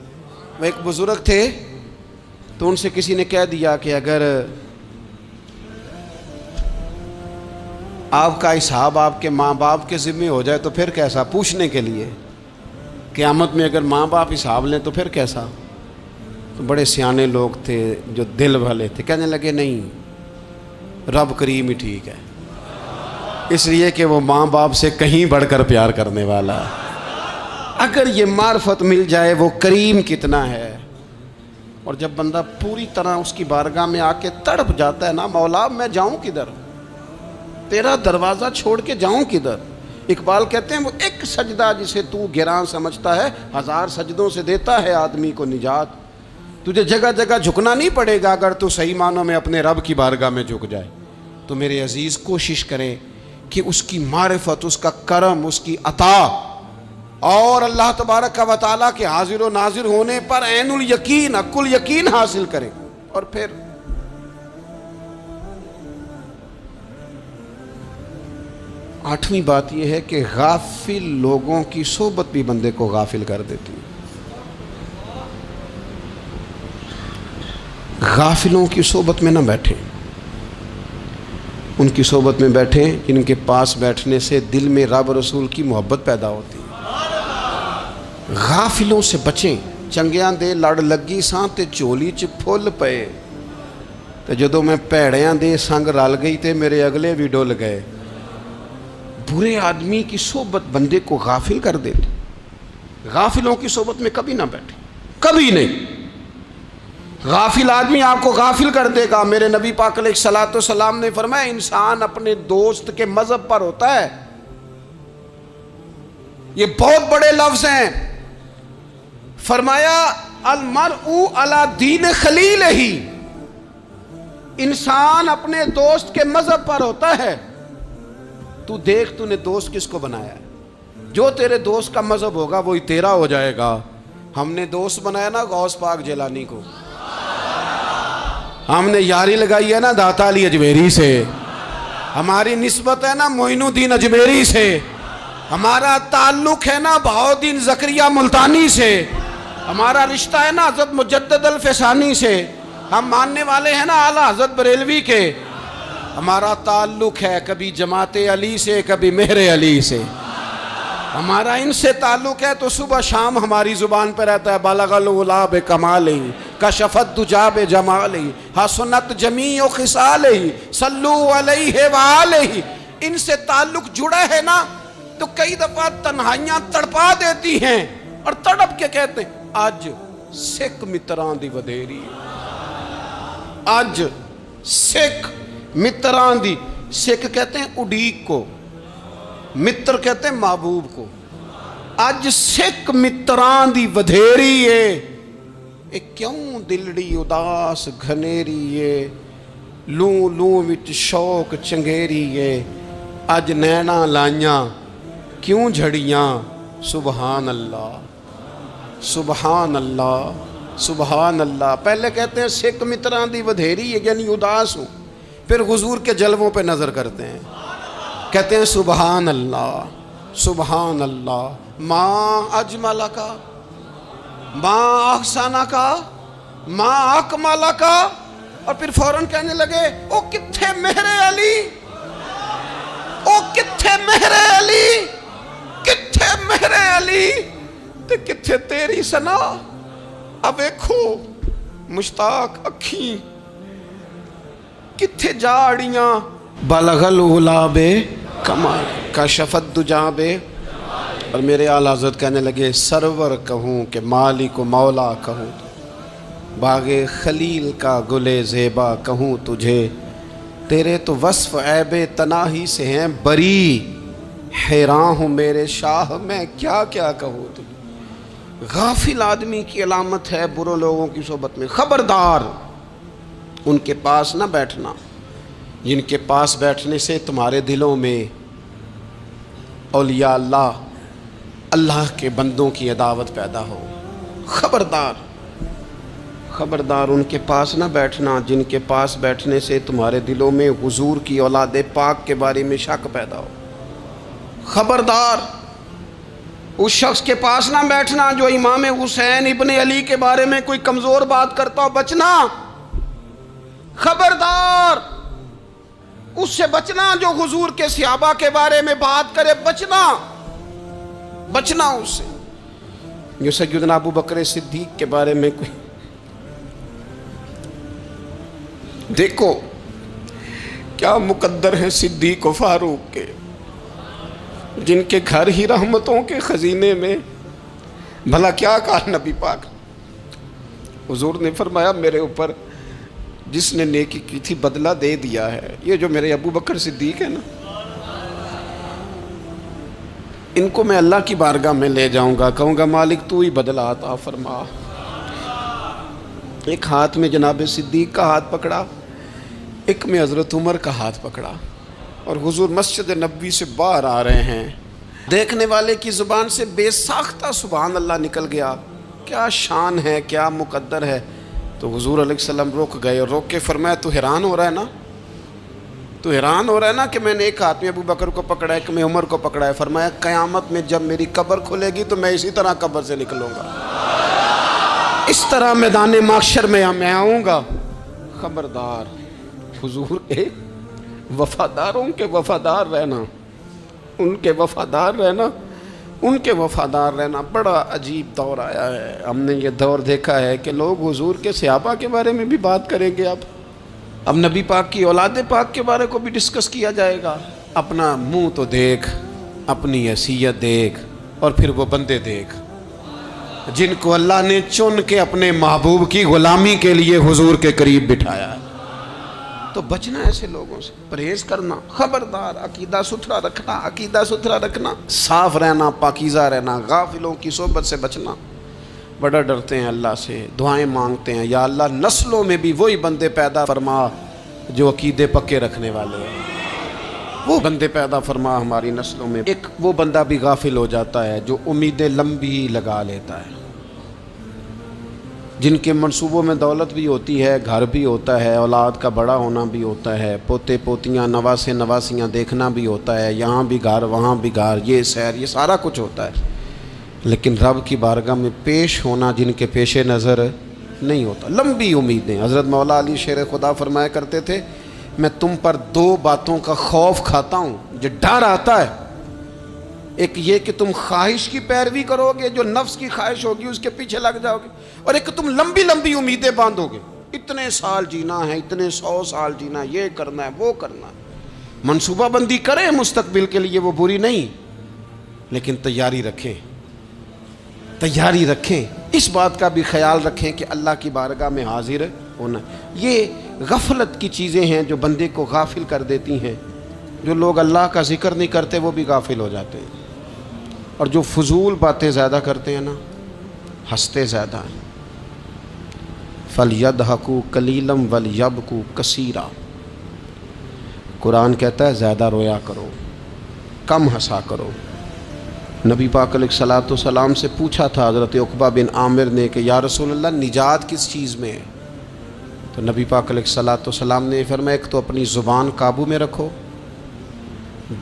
وہ ایک بزرگ تھے تو ان سے کسی نے کہہ دیا کہ اگر آپ کا حساب آپ کے ماں باپ کے ذمہ ہو جائے تو پھر کیسا، پوچھنے کے لیے قیامت میں اگر ماں باپ حساب لیں تو پھر کیسا۔ تو بڑے سیانے لوگ تھے جو دل والے تھے، کہنے لگے نہیں، رب کریم ہی ٹھیک ہے، اس لیے کہ وہ ماں باپ سے کہیں بڑھ کر پیار کرنے والا ہے۔ اگر یہ معرفت مل جائے وہ کریم کتنا ہے۔ اور جب بندہ پوری طرح اس کی بارگاہ میں آ کے تڑپ جاتا ہے نا، مولا میں جاؤں کدھر، تیرا دروازہ چھوڑ کے جاؤں کدھر۔ اقبال کہتے ہیں وہ ایک سجدہ جسے تو گراں سمجھتا ہے، 1000 سجدوں سے دیتا ہے آدمی کو نجات۔ تجھے جگہ جگہ جھکنا نہیں پڑے گا اگر تو صحیح معنوں میں اپنے رب کی بارگاہ میں جھک جائے۔ تو میرے عزیز کوشش کریں کہ اس کی معرفت، اس کا کرم، اس کی عطا اور اللہ تبارک و تعالیٰ کے حاضر و ناظر ہونے پر عین الیقین، حق الیقین حاصل کریں۔ اور پھر آٹھویں بات یہ ہے کہ غافل لوگوں کی صحبت بھی بندے کو غافل کر دیتی ہے۔ غافلوں کی صحبت میں نہ بیٹھیں، ان کی صحبت میں بیٹھیں جن کے پاس بیٹھنے سے دل میں رب رسول کی محبت پیدا ہوتی ہے۔ غافلوں سے بچیں۔ چنگیاں دے لڑ لگی ساں تے چولی چ پھل پئے، تے جدوں میں پیڑیاں دے سنگ رل گئی تے میرے اگلے بھی ڈول گئے۔ برے آدمی کی صحبت بندے کو غافل کر دیتی۔ غافلوں کی صحبت میں کبھی نہ بیٹھیں، کبھی نہیں۔ غافل آدمی آپ کو غافل کر دے گا۔ میرے نبی پاک علیہ الصلوۃ والسلام نے فرمایا انسان اپنے دوست کے مذہب پر ہوتا ہے۔ یہ بہت بڑے لفظ ہیں۔ فرمایا المرء علی دین خلیلہ، انسان اپنے دوست کے مذہب پر ہوتا ہے۔ تو دیکھ تو نے دوست کس کو بنایا ہے، جو تیرے دوست کا مذہب ہوگا وہی تیرا ہو جائے گا۔ ہم نے دوست بنایا نا غوث پاک جیلانی کو، ہم نے یاری لگائی ہے نا داتا علی اجمیری سے، ہماری نسبت ہے نا معین الدین اجمیری سے، ہمارا تعلق ہے نا بہاؤالدین زکریا ملتانی سے، ہمارا رشتہ ہے نا حضرت مجدد الفسانی سے، ہم ماننے والے ہیں نا اعلیٰ حضرت بریلوی کے، ہمارا تعلق ہے کبھی جماعت علی سے کبھی مہر علی سے، ہمارا ان سے تعلق ہے تو صبح شام ہماری زبان پہ رہتا ہے بلغ العلا بکمالہ کشفت دجا بجمالہ حسنت جمیع خصالہ صلو علیہ وآلہ۔ ان سے تعلق جڑا ہے نا تو کئی دفعہ تنہائیاں تڑپا دیتی ہیں اور تڑپ کے کہتے ہیں آج سکھ متران دی ودھیری، آج سکھ متران دی، سکھ کہتے ہیں اڈیق کو، متر کہتے ہیں محبوب کو، اج سکھ متران دی ودھیری ہے، اے کیوں دلڑی اداس گھنیری ہے، لوں لوں وچ شوق چنگیری ہے، اج نینا لائیاں کیوں جھڑیاں، سبحان اللہ سبحان اللہ سبحان اللہ۔ پہلے کہتے ہیں سکھ متران دی ودھیری ہے یعنی اداس ہوں، پھر حضور کے جلووں پہ نظر کرتے ہیں، کہتے ہیں سبحان اللہ سبحان اللہ، ماں اجمل کا ماں احسانہ کا ماں اکمالہ کا، اور پھر فوراً کہنے لگے او کتھے مہر علی، او کتھے مہر علی، کتھے مہر علی تے کتھے تیری سنا، اب دیکھو مشتاق اکھیں کتھے جاڑیاں، بلغ العلا بکمال کشفت دجا بے، اور میرے اعلیٰ حضرت کہنے لگے سرور کہوں کہ مالک و مولا کہوں، باغ خلیل کا گلے زیبا کہوں تجھے، تیرے تو وصف عیب تناہی سے ہیں بری، حیران ہوں میرے شاہ میں کیا کیا کہوں تجھے۔ غافل آدمی کی علامت ہے برے لوگوں کی صحبت میں، خبردار ان کے پاس نہ بیٹھنا جن کے پاس بیٹھنے سے تمہارے دلوں میں اولیاء اللہ اللہ کے بندوں کی عداوت پیدا ہو، خبردار خبردار ان کے پاس نہ بیٹھنا جن کے پاس بیٹھنے سے تمہارے دلوں میں حضور کی اولاد پاک کے بارے میں شک پیدا ہو، خبردار اس شخص کے پاس نہ بیٹھنا جو امام حسین ابن علی کے بارے میں کوئی کمزور بات کرتا ہو، بچنا، خبردار اس سے بچنا جو حضور کے صحابہ کے بارے میں بات کرے، بچنا بچنا اس سے۔ جو سیدنا ابو بکر صدیق کے بارے میں کوئی دیکھو کیا مقدر ہیں صدیق و فاروق کے، جن کے گھر ہی رحمتوں کے خزینے میں، بھلا کیا کہا نبی پاک، حضور نے فرمایا میرے اوپر جس نے نیکی کی تھی بدلہ دے دیا ہے۔ یہ جو میرے ابو بکر صدیق ہے نا، ان کو میں اللہ کی بارگاہ میں لے جاؤں گا، کہوں گا مالک تو ہی بدلہ عطا فرما۔ ایک ہاتھ میں جناب صدیق کا ہاتھ پکڑا، ایک میں حضرت عمر کا ہاتھ پکڑا، اور حضور مسجد نبوی سے باہر آ رہے ہیں، دیکھنے والے کی زبان سے بے ساختہ سبحان اللہ نکل گیا، کیا شان ہے کیا مقدر ہے۔ تو حضور علیہ السلام رک گئے اور روک کے فرمایا تو حیران ہو رہا ہے نا، تو حیران ہو رہا ہے نا کہ میں نے ایک ہاتھ میں ابو بکر کو پکڑا ہے، ایک میں عمر کو پکڑا ہے۔ فرمایا قیامت میں جب میری قبر کھلے گی تو میں اسی طرح قبر سے نکلوں گا، اس طرح میدان محشر میں میں آؤں گا۔ خبردار حضور کے وفاداروں کے وفادار رہنا، ان کے وفادار رہنا، ان کے وفادار رہنا۔ بڑا عجیب دور آیا ہے، ہم نے یہ دور دیکھا ہے کہ لوگ حضور کے صحابہ کے بارے میں بھی بات کریں گے، اب نبی پاک کی اولاد پاک کے بارے کو بھی ڈسکس کیا جائے گا۔ اپنا منہ تو دیکھ، اپنی حیثیت دیکھ، اور پھر وہ بندے دیکھ جن کو اللہ نے چن کے اپنے محبوب کی غلامی کے لیے حضور کے قریب بٹھایا ہے۔ تو بچنا ایسے لوگوں سے، پرہیز کرنا، خبردار عقیدہ ستھرا رکھنا، عقیدہ ستھرا رکھنا، صاف رہنا، پاکیزہ رہنا، غافلوں کی صحبت سے بچنا۔ بڑا ڈرتے ہیں اللہ سے، دعائیں مانگتے ہیں یا اللہ نسلوں میں بھی وہی بندے پیدا فرما جو عقیدے پکے رکھنے والے ہیں، وہ بندے پیدا فرما ہماری نسلوں میں۔ ایک وہ بندہ بھی غافل ہو جاتا ہے جو امیدیں لمبی لگا لیتا ہے، جن کے منصوبوں میں دولت بھی ہوتی ہے، گھر بھی ہوتا ہے، اولاد کا بڑا ہونا بھی ہوتا ہے، پوتے پوتیاں نواسے نواسیاں دیکھنا بھی ہوتا ہے، یہاں بھی گھر وہاں بھی گھر، یہ سیر، یہ سارا کچھ ہوتا ہے، لیکن رب کی بارگاہ میں پیش ہونا جن کے پیش نظر نہیں ہوتا۔ لمبی امیدیں۔ حضرت مولا علی شیر خدا فرمایا کرتے تھے، میں تم پر دو باتوں کا خوف کھاتا ہوں، جو ڈر آتا ہے، ایک یہ کہ تم خواہش کی پیروی کرو گے، جو نفس کی خواہش ہوگی اس کے پیچھے لگ جاؤ گے، اور ایک کہ تم لمبی لمبی امیدیں باندھو گے، اتنے سال جینا ہے، اتنے 100 سال جینا ہے، یہ کرنا ہے وہ کرنا ہے۔ منصوبہ بندی کریں مستقبل کے لیے، وہ بری نہیں، لیکن تیاری رکھیں، تیاری رکھیں، اس بات کا بھی خیال رکھیں کہ اللہ کی بارگاہ میں حاضر ہونا۔ یہ غفلت کی چیزیں ہیں جو بندے کو غافل کر دیتی ہیں۔ جو لوگ اللہ کا ذکر نہیں کرتے وہ بھی غافل ہو جاتے ہیں، اور جو فضول باتیں زیادہ کرتے ہیں نا، ہنستے زیادہ ہیں۔ فَلْيَضْحَكُوا قَلِيلًا وَلْيَبْكُوا كَثِيرًا، قرآن کہتا ہے زیادہ رویا کرو، کم ہنسا کرو۔ نبی پاک علیہ الصلوۃ والسلام سے پوچھا تھا حضرت عقبہ بن عامر نے کہ یا رسول اللہ نجات کس چیز میں ہے؟ تو نبی پاک علیہ الصلوۃ والسلام نے فرمایا ایک تو اپنی زبان قابو میں رکھو،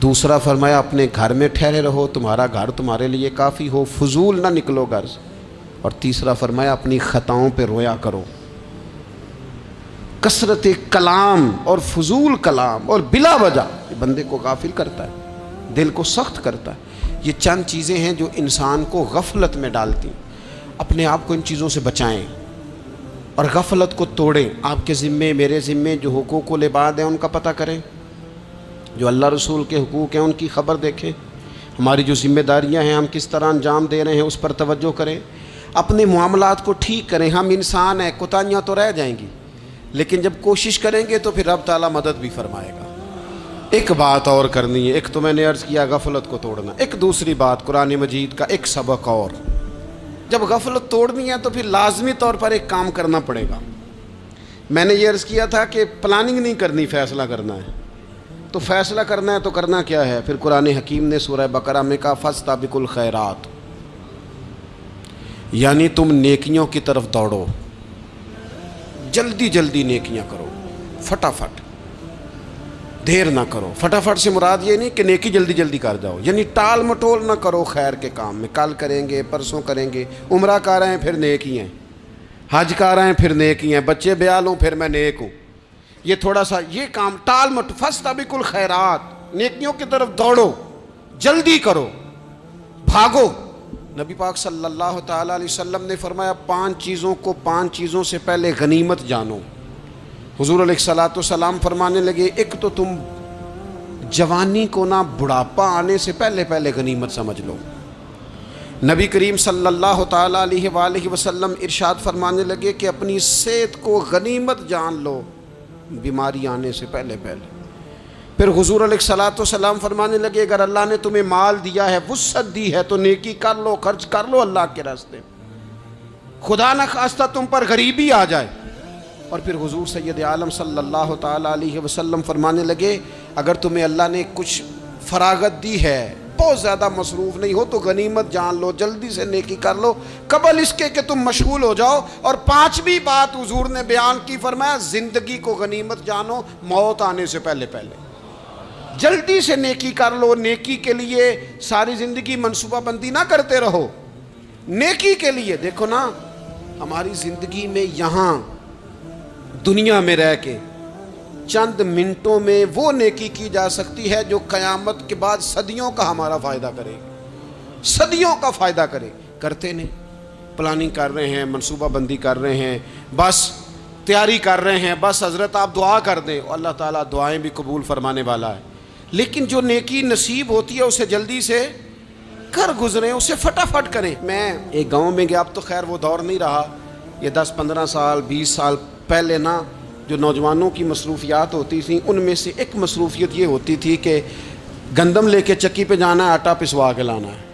دوسرا فرمایا اپنے گھر میں ٹھہرے رہو، تمہارا گھر تمہارے لیے کافی ہو، فضول نہ نکلو گھر سے، اور تیسرا فرمایا اپنی خطاؤں پہ رویا کرو۔ کثرت کلام اور فضول کلام اور بلا وجہ یہ بندے کو غافل کرتا ہے، دل کو سخت کرتا ہے۔ یہ چند چیزیں ہیں جو انسان کو غفلت میں ڈالتی ہیں۔ اپنے آپ کو ان چیزوں سے بچائیں اور غفلت کو توڑیں۔ آپ کے ذمے، میرے ذمے جو حقوق و العباد ہیں ان کا پتہ کریں، جو اللہ رسول کے حقوق ہیں ان کی خبر دیکھیں، ہماری جو ذمہ داریاں ہیں ہم کس طرح انجام دے رہے ہیں اس پر توجہ کریں، اپنے معاملات کو ٹھیک کریں۔ ہم انسان ہیں، کوتاہیاں تو رہ جائیں گی، لیکن جب کوشش کریں گے تو پھر رب تعالیٰ مدد بھی فرمائے گا۔ ایک بات اور کرنی ہے، ایک تو میں نے عرض کیا غفلت کو توڑنا، ایک دوسری بات قرآن مجید کا ایک سبق اور، جب غفلت توڑنی ہے تو پھر لازمی طور پر ایک کام کرنا پڑے گا۔ میں نے یہ عرض کیا تھا کہ پلاننگ نہیں کرنی، فیصلہ کرنا ہے، تو فیصلہ کرنا ہے تو کرنا کیا ہے؟ پھر قرآن حکیم نے سورہ بقرہ میں کہا فاستبقوا الخیرات، یعنی تم نیکیوں کی طرف دوڑو، جلدی جلدی نیکیاں کرو، فٹافٹ، دیر نہ کرو۔ فٹافٹ سے مراد یہ نہیں کہ نیکی جلدی جلدی کر جاؤ، یعنی ٹال مٹول نہ کرو خیر کے کام میں، کل کریں گے، پرسوں کریں گے، عمرہ کر رہے ہیں پھر نیکی ہیں، حج کر رہے ہیں پھر نیکی ہیں، بچے بیال ہوں پھر میں نیک ہوں، یہ تھوڑا سا یہ کام ٹال مٹ، فاستبقوا الخیرات، نیکیوں کی طرف دوڑو، جلدی کرو، بھاگو۔ نبی پاک صلی اللہ تعالیٰ علیہ وسلم نے فرمایا 5 چیزوں کو 5 چیزوں سے پہلے غنیمت جانو۔ حضور علیہ الصلوۃ والسلام فرمانے لگے ایک تو تم جوانی کو نہ بڑھاپا آنے سے پہلے پہلے غنیمت سمجھ لو۔ نبی کریم صلی اللہ تعالیٰ علیہ وآلہ وسلم ارشاد فرمانے لگے کہ اپنی صحت کو غنیمت جان لو، بیماری آنے سے پہلے پہلے۔ پھر حضور علیہ الصلوۃ والسلام فرمانے لگے اگر اللہ نے تمہیں مال دیا ہے، وسعت دی ہے، تو نیکی کر لو، خرچ کر لو اللہ کے راستے، خدا نہ خواستہ تم پر غریبی آ جائے۔ اور پھر حضور سید عالم صلی اللہ تعالیٰ علیہ وسلم فرمانے لگے اگر تمہیں اللہ نے کچھ فراغت دی ہے، بہت زیادہ مصروف نہیں ہو، تو غنیمت جان لو، جلدی سے نیکی کر لو قبل اس کے کہ تم مشغول ہو جاؤ۔ اور 5ویں بات حضور نے بیان کی، فرمایا زندگی کو غنیمت جانو، موت آنے سے پہلے پہلے جلدی سے نیکی کر لو۔ نیکی کے لیے ساری زندگی منصوبہ بندی نہ کرتے رہو، نیکی کے لیے دیکھو نا، ہماری زندگی میں یہاں دنیا میں رہ کے چند منٹوں میں وہ نیکی کی جا سکتی ہے جو قیامت کے بعد صدیوں کا ہمارا فائدہ کرے، صدیوں کا فائدہ کرے۔ کرتے نہیں، پلاننگ کر رہے ہیں، منصوبہ بندی کر رہے ہیں، بس تیاری کر رہے ہیں، بس حضرت آپ دعا کر دیں، اللہ تعالیٰ دعائیں بھی قبول فرمانے والا ہے، لیکن جو نیکی نصیب ہوتی ہے اسے جلدی سے کر گزریں، اسے فٹافٹ کریں۔ میں ایک گاؤں میں گیا، اب تو خیر وہ دور نہیں رہا، یہ 10-15 سال 20 سال پہلے نا جو نوجوانوں کی مصروفیات ہوتی تھیں ان میں سے ایک مصروفیت یہ ہوتی تھی کہ گندم لے کے چکی پہ جانا ہے، آٹا پسوا کے لانا ہے۔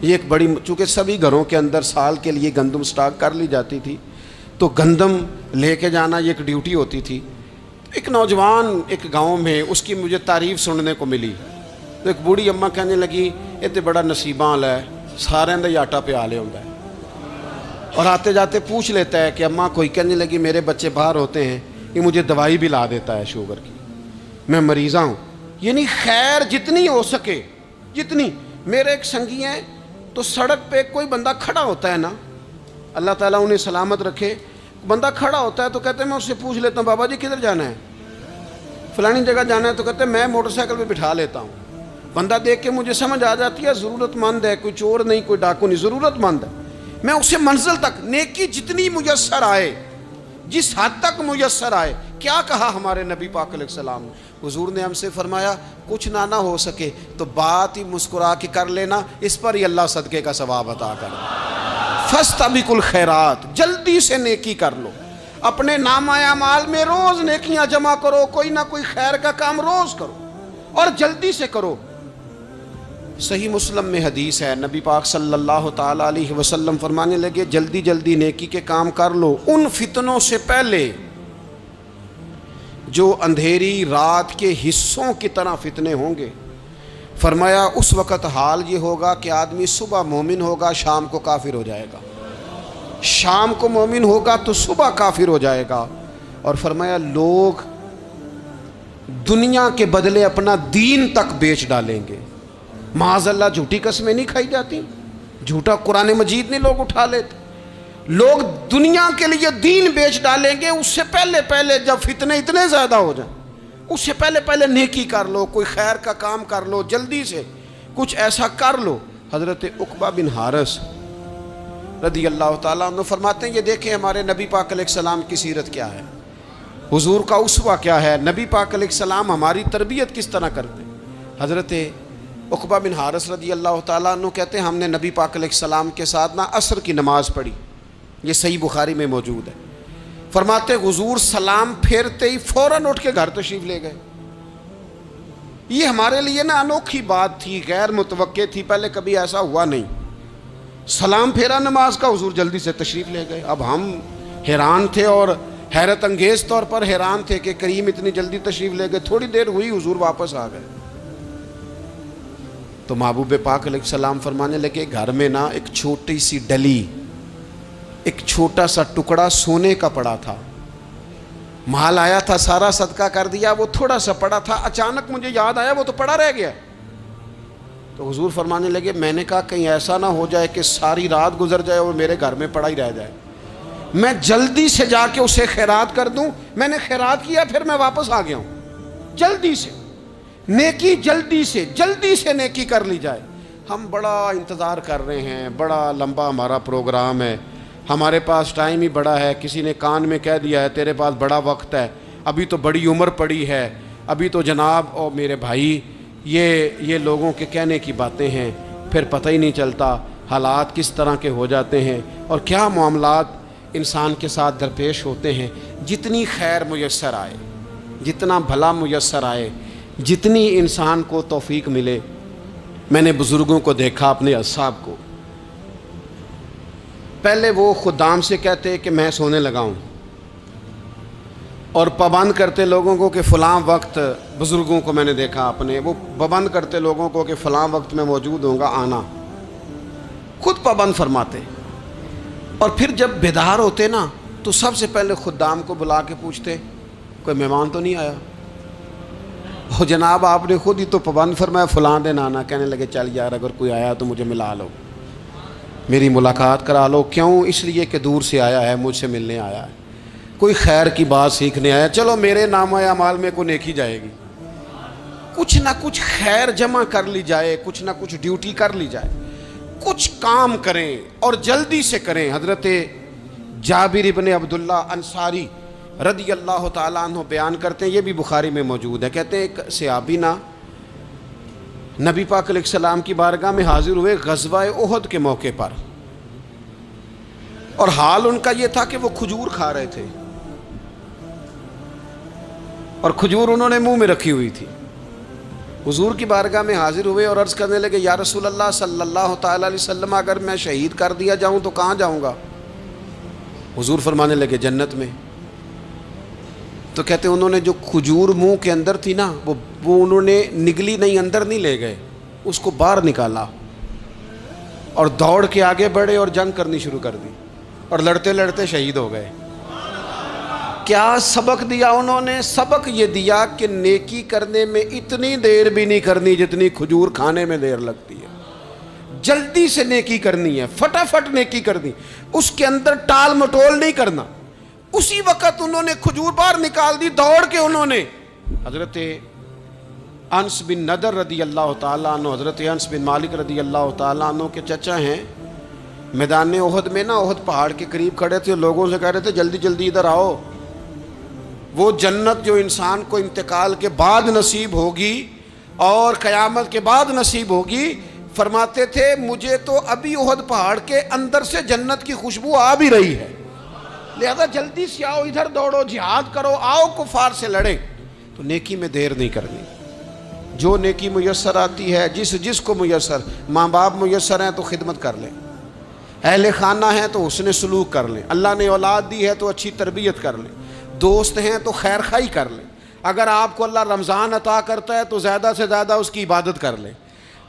یہ ایک بڑی، چونکہ سبھی گھروں کے اندر سال کے لیے گندم سٹاک کر لی جاتی تھی، تو گندم لے کے جانا یہ ایک ڈیوٹی ہوتی تھی۔ ایک نوجوان ایک گاؤں میں، اس کی مجھے تعریف سننے کو ملی، تو ایک بوڑھی اماں کہنے لگی یہ تو بڑا نصیباں والا ہے، سارے دا آٹا پیا لے ہوندا ہے، اور آتے جاتے پوچھ لیتا ہے کہ اماں کوئی کہنے لگی میرے بچے باہر ہوتے ہیں، یہ مجھے دوائی بھی لا دیتا ہے شوگر کی، میں مریضہ ہوں. یعنی خیر جتنی ہو سکے جتنی. میرے ایک سنگی ہیں تو سڑک پہ کوئی بندہ کھڑا ہوتا ہے نا، اللہ تعالیٰ انہیں سلامت رکھے، بندہ کھڑا ہوتا ہے تو کہتے ہیں میں اس سے پوچھ لیتا ہوں بابا جی کدھر جانا ہے، فلانی جگہ جانا ہے، تو کہتے ہیں میں موٹر سائیکل پہ بٹھا لیتا ہوں. بندہ دیکھ کے مجھے سمجھ آ جاتی ہے ضرورت مند ہے، کوئی چور نہیں کوئی ڈاکو نہیں، ضرورت مند ہے. میں اسے منزل تک نیکی جتنی میسر آئے، جس حد تک میسر آئے. کیا کہا ہمارے نبی پاک علیہ السلام نے؟ حضور نے ہم سے فرمایا کچھ نہ ہو سکے تو بات ہی مسکرا کے کر لینا، اس پر ہی اللہ صدقے کا ثواب عطا کر دے. فاستبقوا الخیرات، جلدی سے نیکی کر لو. اپنے نامہ اعمال میں روز نیکیاں جمع کرو، کوئی نہ کوئی خیر کا کام روز کرو اور جلدی سے کرو. صحیح مسلم میں حدیث ہے، نبی پاک صلی اللہ تعالیٰ علیہ وسلم فرمانے لگے جلدی جلدی نیکی کے کام کر لو ان فتنوں سے پہلے جو اندھیری رات کے حصوں کی طرح فتنے ہوں گے. فرمایا اس وقت حال یہ ہوگا کہ آدمی صبح مومن ہوگا شام کو کافر ہو جائے گا، شام کو مومن ہوگا تو صبح کافر ہو جائے گا. اور فرمایا لوگ دنیا کے بدلے اپنا دین تک بیچ ڈالیں گے. معاذ اللہ جھوٹی قسمیں نہیں کھائی جاتی، جھوٹا قرآن مجید نہیں لوگ اٹھا لیتے. لوگ دنیا کے لیے دین بیچ ڈالیں گے. اس سے پہلے جب فتنے اتنے زیادہ ہو جائیں اس سے پہلے نیکی کر لو، کوئی خیر کا کام کر لو، جلدی سے کچھ ایسا کر لو. حضرت عقبہ بن حارث رضی اللہ تعالیٰ عنہ فرماتے ہیں یہ دیکھیں ہمارے نبی پاک علیہ السلام کی سیرت کیا ہے، حضور کا اسوہ کیا ہے، نبی پاک علیہ السلام ہماری تربیت کس طرح کرتے. حضرت عقبہ بن حارث رضی اللہ تعالیٰ عنہ کہتے ہیں ہم نے نبی پاک علیہ السلام کے ساتھ عصر کی نماز پڑھی، یہ صحیح بخاری میں موجود ہے. فرماتے حضور سلام پھیرتے ہی فوراً اٹھ کے گھر تشریف لے گئے. یہ ہمارے لیے انوکھی بات تھی، غیر متوقع تھی، پہلے کبھی ایسا ہوا نہیں. سلام پھیرا نماز کا، حضور جلدی سے تشریف لے گئے. اب ہم حیران تھے اور حیرت انگیز طور پر حیران تھے کہ کریم اتنی جلدی تشریف لے گئے. تھوڑی دیر ہوئی حضور واپس آ گئے تو محبوب پاک علیہ السلام فرمانے لگے گھر میں ایک چھوٹی سی ڈلی، ایک چھوٹا سا ٹکڑا سونے کا پڑا تھا، مال آیا تھا سارا صدقہ کر دیا، وہ تھوڑا سا پڑا تھا، اچانک مجھے یاد آیا وہ تو پڑا رہ گیا. تو حضور فرمانے لگے میں نے کہا کہیں ایسا نہ ہو جائے کہ ساری رات گزر جائے اور میرے گھر میں پڑا ہی رہ جائے، میں جلدی سے جا کے اسے خیرات کر دوں. میں نے خیرات کیا پھر میں واپس آ گیا ہوں. جلدی سے نیکی، جلدی سے نیکی کر لی جائے. ہم بڑا انتظار کر رہے ہیں، بڑا لمبا ہمارا پروگرام ہے، ہمارے پاس ٹائم ہی بڑا ہے. کسی نے کان میں کہہ دیا ہے تیرے پاس بڑا وقت ہے، ابھی تو بڑی عمر پڑی ہے، ابھی تو جناب اور میرے بھائی یہ لوگوں کے کہنے کی باتیں ہیں. پھر پتہ ہی نہیں چلتا حالات کس طرح کے ہو جاتے ہیں اور کیا معاملات انسان کے ساتھ درپیش ہوتے ہیں. جتنی خیر میسر آئے، جتنا بھلا میسر آئے، جتنی انسان کو توفیق ملے. میں نے بزرگوں کو دیکھا اپنے اصحاب کو، پہلے وہ خدام سے کہتے کہ میں سونے لگا ہوں اور پابند کرتے لوگوں کو کہ فلاں وقت، بزرگوں کو میں نے دیکھا اپنے، وہ پابند کرتے لوگوں کو کہ فلاں وقت میں موجود ہوں گا آنا، خود پابند فرماتے. اور پھر جب بیدار ہوتے تو سب سے پہلے خدام کو بلا کے پوچھتے کوئی مہمان تو نہیں آیا. وہ جناب آپ نے خود ہی تو پابند فرمایا فلاں دن آنا. کہنے لگے چل یار اگر کوئی آیا تو مجھے ملا لو، میری ملاقات کرا لو. کیوں؟ اس لیے کہ دور سے آیا ہے، مجھ سے ملنے آیا ہے، کوئی خیر کی بات سیکھنے آیا. چلو میرے نامہ اعمال میں کوئی نیکی جائے گی. کچھ نہ کچھ خیر جمع کر لی جائے، کچھ نہ کچھ ڈیوٹی کر لی جائے، کچھ کام کریں اور جلدی سے کریں. حضرت جابر ابن عبداللہ انصاری رضی اللہ تعالیٰ عنہ بیان کرتے ہیں، یہ بھی بخاری میں موجود ہے. کہتے ہیں ایک صحابی نبی پاک علیہ السلام کی بارگاہ میں حاضر ہوئے غزوہ احد کے موقع پر، اور حال ان کا یہ تھا کہ وہ کھجور کھا رہے تھے اور کھجور انہوں نے منہ میں رکھی ہوئی تھی. حضور کی بارگاہ میں حاضر ہوئے اور عرض کرنے لگے یا رسول اللہ صلی اللہ تعالیٰ علیہ وسلم اگر میں شہید کر دیا جاؤں تو کہاں جاؤں گا؟ حضور فرمانے لگے جنت میں. تو کہتے ہیں انہوں نے جو کھجور منہ کے اندر تھی وہ انہوں نے نگلی نہیں، اندر نہیں لے گئے، اس کو باہر نکالا اور دوڑ کے آگے بڑھے اور جنگ کرنی شروع کر دی. اور لڑتے لڑتے شہید ہو گئے۔ کیا سبق دیا انہوں نے؟ سبق یہ دیا کہ نیکی کرنے میں اتنی دیر بھی نہیں کرنی جتنی کھجور کھانے میں دیر لگتی ہے۔ جلدی سے نیکی کرنی ہے، فٹافٹ نیکی کرنی، اس کے اندر ٹال مٹول نہیں کرنا۔ اسی وقت انہوں نے کھجور باہر نکال دی، دوڑ کے انہوں نے حضرت انس بن نضر رضی اللہ تعالیٰ عنہ، حضرت انس بن مالک رضی اللہ تعالیٰ عنہ کے چچا ہیں، میدان احد میں نا، احد پہاڑ کے قریب کھڑے تھے، لوگوں سے کہہ رہے تھے جلدی جلدی ادھر آؤ، وہ جنت جو انسان کو انتقال کے بعد نصیب ہوگی اور قیامت کے بعد نصیب ہوگی، فرماتے تھے مجھے تو ابھی احد پہاڑ کے اندر سے جنت کی خوشبو آ بھی رہی ہے، لہذا جلدی سے آؤ، ادھر دوڑو، جہاد کرو، آؤ کفار سے لڑیں۔ تو نیکی میں دیر نہیں کرنی، جو نیکی میسر آتی ہے، جس کو میسر، ماں باپ میسر ہیں تو خدمت کر لیں، اہل خانہ ہیں تو حسن سلوک کر لیں، اللہ نے اولاد دی ہے تو اچھی تربیت کر لیں، دوست ہیں تو خیر خواہی کر لیں، اگر آپ کو اللہ رمضان عطا کرتا ہے تو زیادہ سے زیادہ اس کی عبادت کر لیں،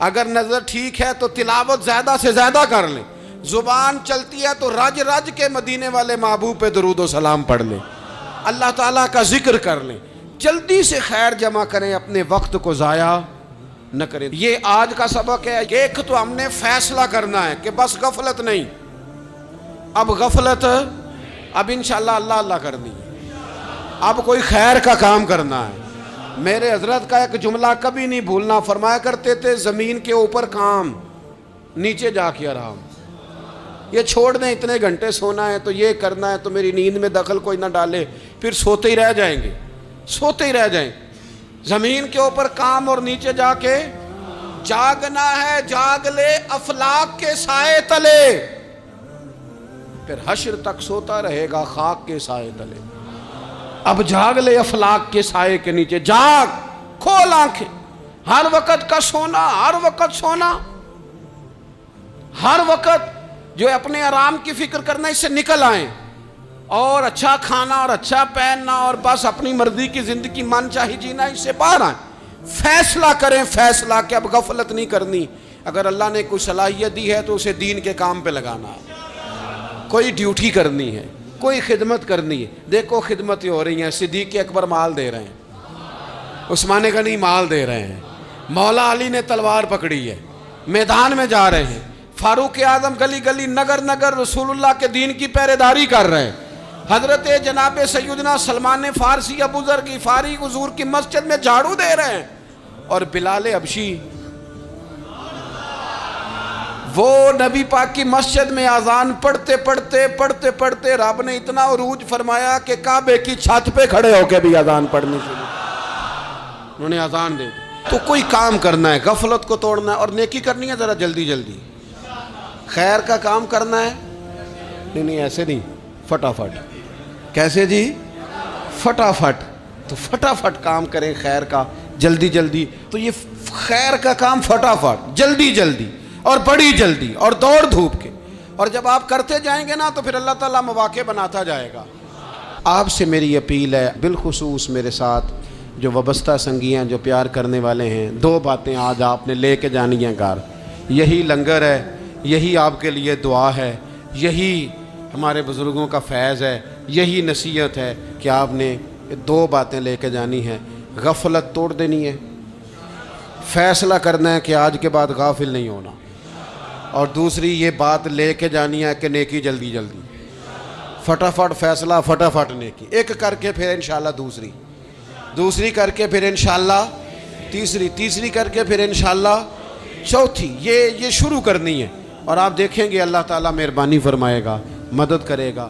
اگر نظر ٹھیک ہے تو تلاوت زیادہ سے زیادہ کر لیں، زبان چلتی ہے تو رج رج کے مدینے والے محبوب پہ درود و سلام پڑھ لیں، اللہ تعالیٰ کا ذکر کر لیں، جلدی سے خیر جمع کریں، اپنے وقت کو ضائع نہ کریں۔ یہ آج کا سبق ہے۔ ایک تو ہم نے فیصلہ کرنا ہے کہ بس غفلت نہیں، اب غفلت اب انشاءاللہ اللہ اللہ کرنی ہے، اب کوئی خیر کا کام کرنا ہے۔ میرے حضرت کا ایک جملہ کبھی نہیں بھولنا، فرمایا کرتے تھے زمین کے اوپر کام، نیچے جا کے آرام۔ یہ چھوڑ دیں اتنے گھنٹے سونا ہے تو یہ کرنا ہے تو میری نیند میں دخل کوئی نہ ڈالے، پھر سوتے ہی رہ جائیں گے، سوتے ہی رہ جائیں۔ زمین کے اوپر کام اور نیچے جا کے جاگنا ہے، جاگ لے افلاک کے سائے تلے، پھر حشر تک سوتا رہے گا خاک کے سائے تلے۔ اب جاگ لے افلاک کے سائے کے نیچے، جاگ، کھول آنکھیں، ہر وقت کا سونا، ہر وقت سونا، ہر وقت جو اپنے آرام کی فکر کرنا، اس سے نکل آئیں اور اچھا کھانا اور اچھا پہننا اور بس اپنی مرضی کی زندگی من چاہی جینا، اس سے باہر آئیں۔ فیصلہ کریں، فیصلہ کہ اب غفلت نہیں کرنی، اگر اللہ نے کوئی صلاحیت دی ہے تو اسے دین کے کام پہ لگانا ہے، کوئی ڈیوٹی کرنی ہے، کوئی خدمت کرنی ہے۔ دیکھو خدمتیں ہو رہی ہیں، صدیق اکبر مال دے رہے ہیں، عثمان غنی مال دے رہے ہیں، مولا علی نے تلوار پکڑی ہے، میدان میں جا رہے ہیں، فاروق اعظم گلی گلی نگر نگر رسول اللہ کے دین کی پہرے داری کر رہے ہیں، حضرت جناب سیدنا سلمان فارسی ابو ذر غفاری حضور کی مسجد میں جھاڑو دے رہے ہیں، اور بلال حبشی وہ نبی پاک کی مسجد میں اذان پڑھتے پڑھتے رب نے اتنا عروج فرمایا کہ کعبے کی چھت پہ کھڑے ہو کے بھی اذان پڑھنی شروع، انہوں نے اذان دے دی۔ تو کوئی کام کرنا ہے، غفلت کو توڑنا ہے اور نیکی کرنی ہے، ذرا جلدی جلدی خیر کا کام کرنا ہے، نہیں ایسے نہیں، فٹافٹ۔ کیسے جی؟ فٹافٹ۔ تو فٹافٹ کام کریں خیر کا، جلدی جلدی۔ تو یہ خیر کا کام فٹافٹ، جلدی جلدی اور بڑی جلدی اور دوڑ دھوپ کے، اور جب آپ کرتے جائیں گے نا تو پھر اللہ تعالیٰ مواقع بناتا جائے گا۔ آپ سے میری اپیل ہے، بالخصوص میرے ساتھ جو وابستہ سنگی ہیں، جو پیار کرنے والے ہیں، دو باتیں آج آپ نے لے کے جانی ہیں گھر۔ یہی لنگر ہے، یہی آپ کے لیے دعا ہے، یہی ہمارے بزرگوں کا فیض ہے، یہی نصیحت ہے کہ آپ نے دو باتیں لے کے جانی ہیں۔ غفلت توڑ دینی ہے، فیصلہ کرنا ہے کہ آج کے بعد غافل نہیں ہونا، اور دوسری یہ بات لے کے جانی ہے کہ نیکی جلدی جلدی، فٹافٹ فیصلہ، فٹافٹ نیکی، ایک کر کے پھر انشاءاللہ دوسری کر کے پھر انشاءاللہ تیسری کر کے پھر انشاءاللہ چوتھی، یہ شروع کرنی ہے، اور آپ دیکھیں گے اللہ تعالیٰ مہربانی فرمائے گا، مدد کرے گا۔